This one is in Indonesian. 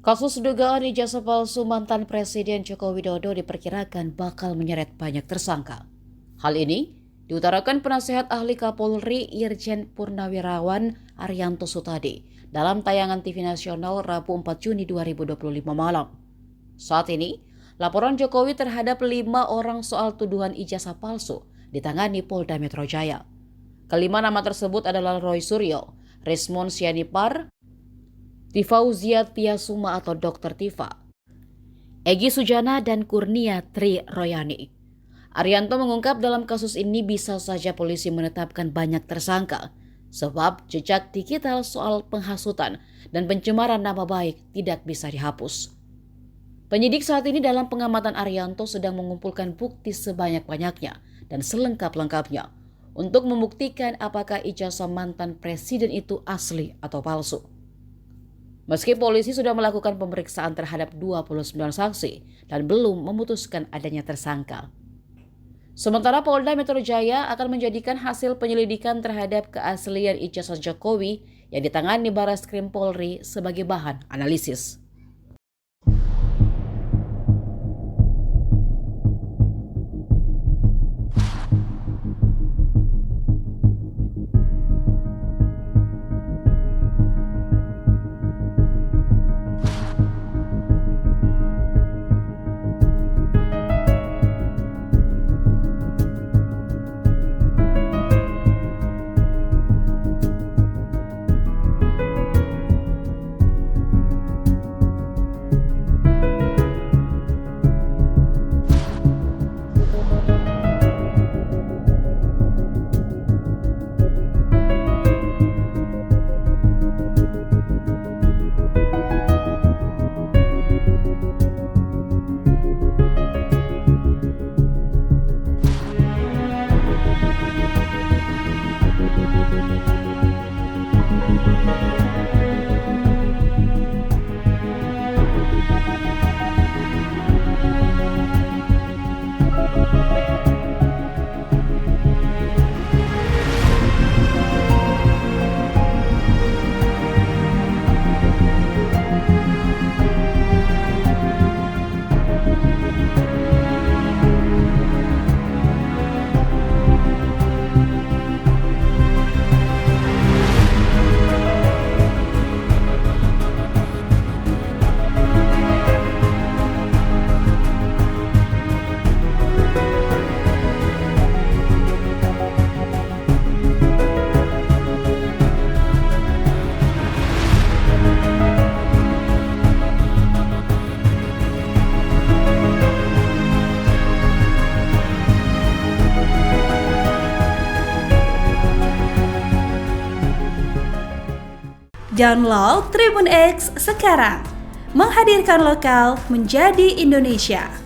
Kasus dugaan ijazah palsu mantan Presiden Joko Widodo diperkirakan bakal menyeret banyak tersangka. Hal ini diutarakan penasihat ahli Kapolri Irjen Purnawirawan Arianto Sutadi dalam tayangan TV nasional Rabu 4 Juni 2025 malam. Saat ini, laporan Jokowi terhadap 5 orang soal tuduhan ijazah palsu ditangani Polda Metro Jaya. Kelima nama tersebut adalah Roy Suryo, Resmond Sianipar, Tifauzia Tiasuma atau Dr. Tifa, Egy Sujana, dan Kurnia Tri Royani. Arianto mengungkap dalam kasus ini bisa saja polisi menetapkan banyak tersangka, sebab jejak digital soal penghasutan dan pencemaran nama baik tidak bisa dihapus. Penyidik saat ini dalam pengamatan Arianto sedang mengumpulkan bukti sebanyak-banyaknya dan selengkap-lengkapnya untuk membuktikan apakah ijazah mantan presiden itu asli atau palsu. Meski polisi sudah melakukan pemeriksaan terhadap 29 saksi dan belum memutuskan adanya tersangka. Sementara Polda Metro Jaya akan menjadikan hasil penyelidikan terhadap keaslian ijazah Jokowi yang ditangani Barreskrim Polri sebagai bahan analisis. Download Tribun X sekarang, menghadirkan lokal menjadi Indonesia.